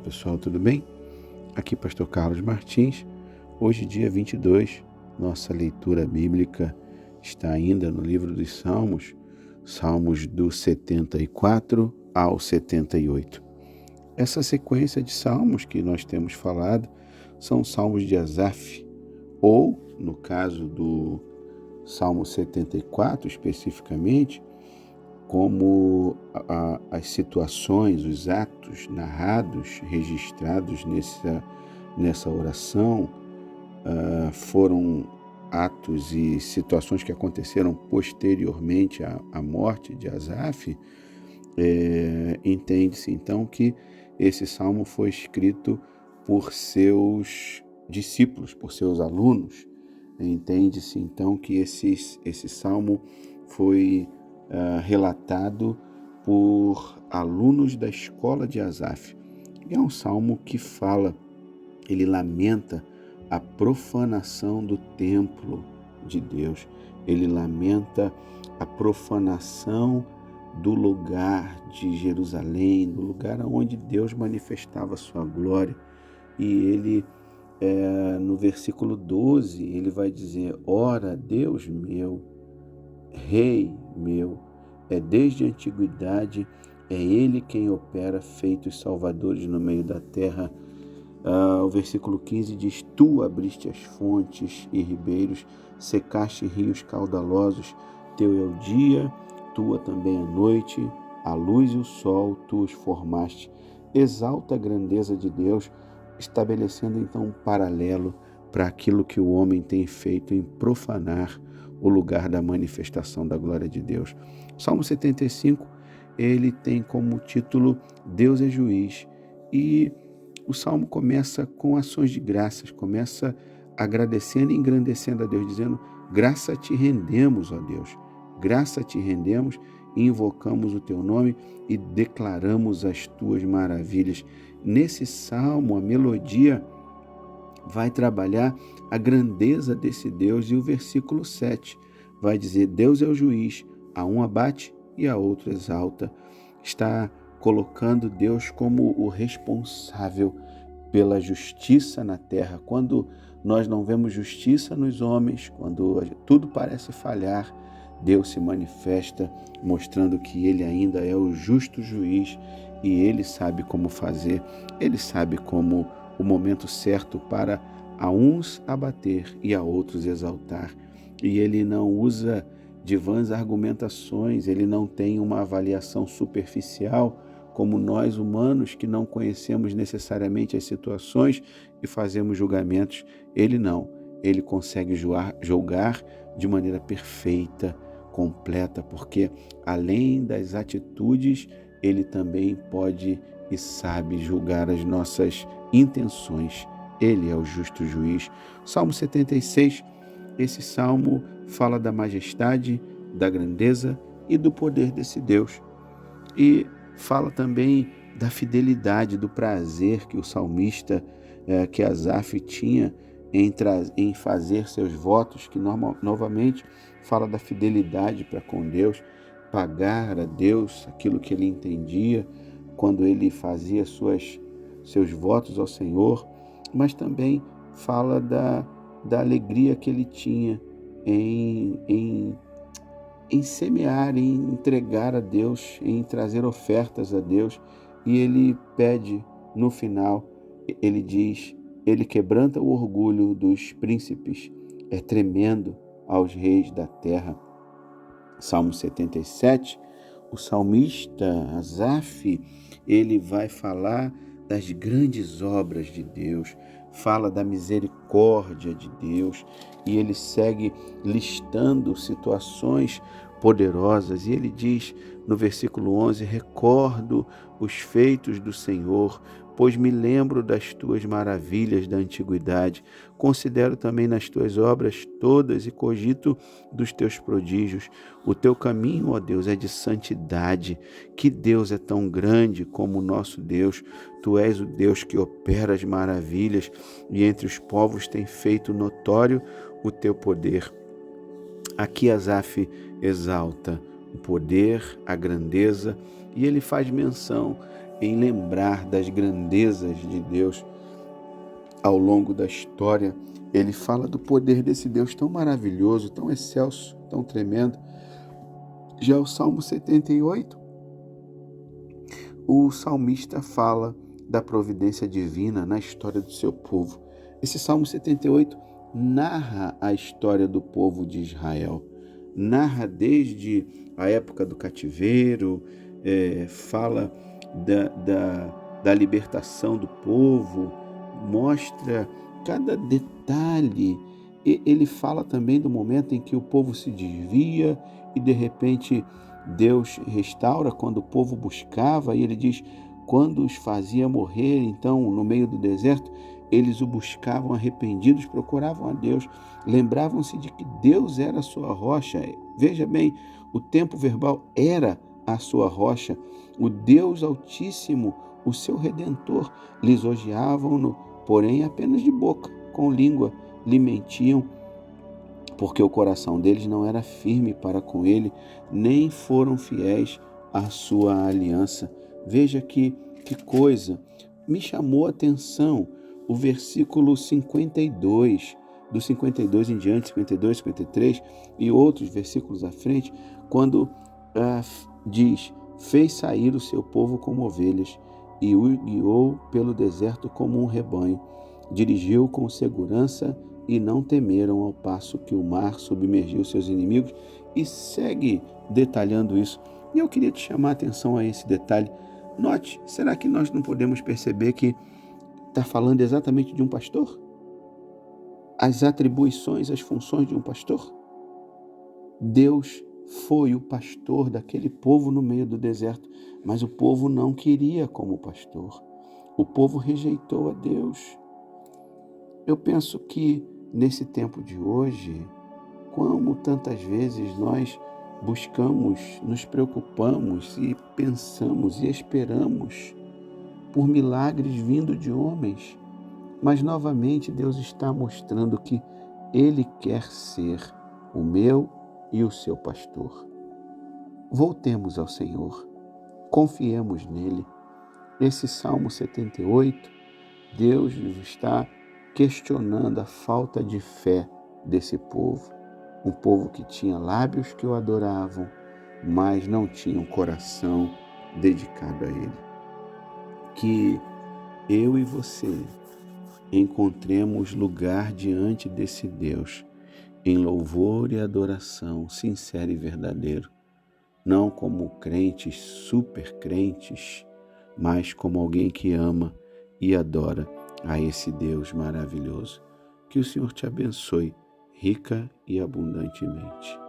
pessoal, tudo bem? Aqui Pastor Carlos Martins. Hoje, dia 22, nossa leitura bíblica está ainda no livro dos Salmos, Salmos do 74 ao 78. Essa sequência de salmos que nós temos falado são salmos de Asaf, ou, no caso do Salmo 74 especificamente, como as situações, os atos narrados, registrados nessa oração, foram atos e situações que aconteceram posteriormente à morte de Asaf. Entende-se então que esse salmo foi escrito por seus discípulos, por seus alunos. Entende-se então que esse salmo foi relatado por alunos da escola de Asaf. E é um salmo que ele lamenta a profanação do templo de Deus. Ele lamenta a profanação do lugar de Jerusalém, do lugar onde Deus manifestava a sua glória. E ele, no versículo 12, ele vai dizer: ora, Deus meu, Rei meu, desde a antiguidade, é Ele quem opera feitos salvadores no meio da terra. O versículo 15 diz: tu abriste as fontes e ribeiros, secaste rios caudalosos, teu é o dia, tua também a noite, a luz e o sol, tu os formaste. Exalta a grandeza de Deus, estabelecendo então um paralelo para aquilo que o homem tem feito em profanar o lugar da manifestação da glória de Deus. Salmo 75, ele tem como título Deus é juiz, e o Salmo começa com ações de graças, começa agradecendo e engrandecendo a Deus, dizendo: graça te rendemos, ó Deus, graça te rendemos, invocamos o teu nome e declaramos as tuas maravilhas. Nesse Salmo, a melodia vai trabalhar a grandeza desse Deus, e o versículo 7 vai dizer: Deus é o juiz, a um abate e a outro exalta. Está colocando Deus como o responsável pela justiça na terra. Quando nós não vemos justiça nos homens, quando tudo parece falhar, Deus se manifesta, mostrando que Ele ainda é o justo juiz, e Ele sabe como fazer, Ele sabe como o momento certo para a uns abater e a outros exaltar. E Ele não usa de vãs argumentações, Ele não tem uma avaliação superficial, como nós humanos que não conhecemos necessariamente as situações e fazemos julgamentos. Ele não, Ele consegue julgar de maneira perfeita, completa, porque além das atitudes, Ele também pode e sabe julgar as nossas intenções. Ele é o justo juiz. Salmo 76, esse salmo fala da majestade, da grandeza e do poder desse Deus. E fala também da fidelidade, do prazer que o salmista, que Asaf tinha em fazer seus votos, que novamente fala da fidelidade para com Deus, pagar a Deus aquilo que ele entendia quando ele fazia seus votos ao Senhor, mas também fala da alegria que ele tinha em semear, em entregar a Deus, em trazer ofertas a Deus. E ele pede no final, ele diz: ele quebranta o orgulho dos príncipes, é tremendo aos reis da terra. Salmo 77, o salmista Asaf, ele vai falar das grandes obras de Deus, fala da misericórdia de Deus, e ele segue listando situações poderosas, e ele diz no versículo 11: recordo os feitos do Senhor, pois me lembro das tuas maravilhas da antiguidade. Considero também nas tuas obras todas e cogito dos teus prodígios. O teu caminho, ó Deus, é de santidade. Que Deus é tão grande como o nosso Deus? Tu és o Deus que opera as maravilhas, e entre os povos tem feito notório o teu poder. Aqui Asaf exalta o poder, a grandeza, e ele faz menção em lembrar das grandezas de Deus ao longo da história. Ele fala do poder desse Deus tão maravilhoso, tão excelso, tão tremendo. Já o Salmo 78, o salmista fala da providência divina na história do seu povo. Esse Salmo 78 narra a história do povo de Israel, narra desde a época do cativeiro, fala da libertação do povo, mostra cada detalhe. Ele fala também do momento em que o povo se desvia e de repente Deus restaura quando o povo buscava, e ele diz, quando os fazia morrer, então, no meio do deserto, eles o buscavam arrependidos, procuravam a Deus, lembravam-se de que Deus era a sua rocha. Veja bem, o tempo verbal era a sua rocha, o Deus Altíssimo, o seu Redentor. Lisonjeavam-no, porém apenas de boca, com língua, lhe mentiam, porque o coração deles não era firme para com ele, nem foram fiéis à sua aliança. Veja que coisa, me chamou a atenção o versículo 52, do 52 em diante, 52, 53 e outros versículos à frente, quando diz, fez sair o seu povo como ovelhas e o guiou pelo deserto como um rebanho, dirigiu com segurança e não temeram, ao passo que o mar submergiu seus inimigos, e segue detalhando isso. E eu queria te chamar a atenção a esse detalhe. Note, será que nós não podemos perceber que está falando exatamente de um pastor? As atribuições, as funções de um pastor? Deus foi o pastor daquele povo no meio do deserto, mas o povo não queria como pastor. O povo rejeitou a Deus. Eu penso que nesse tempo de hoje, como tantas vezes nós buscamos, nos preocupamos e pensamos e esperamos por milagres vindo de homens, mas novamente Deus está mostrando que Ele quer ser o meu e o seu pastor. Voltemos ao Senhor, confiemos nele. Esse Salmo 78, Deus está questionando a falta de fé desse povo. Um povo que tinha lábios que o adoravam, mas não tinha um coração dedicado a Ele. Que eu e você encontremos lugar diante desse Deus, em louvor e adoração sincero e verdadeiro, não como crentes, super crentes, mas como alguém que ama e adora a esse Deus maravilhoso. Que o Senhor te abençoe rica e abundantemente.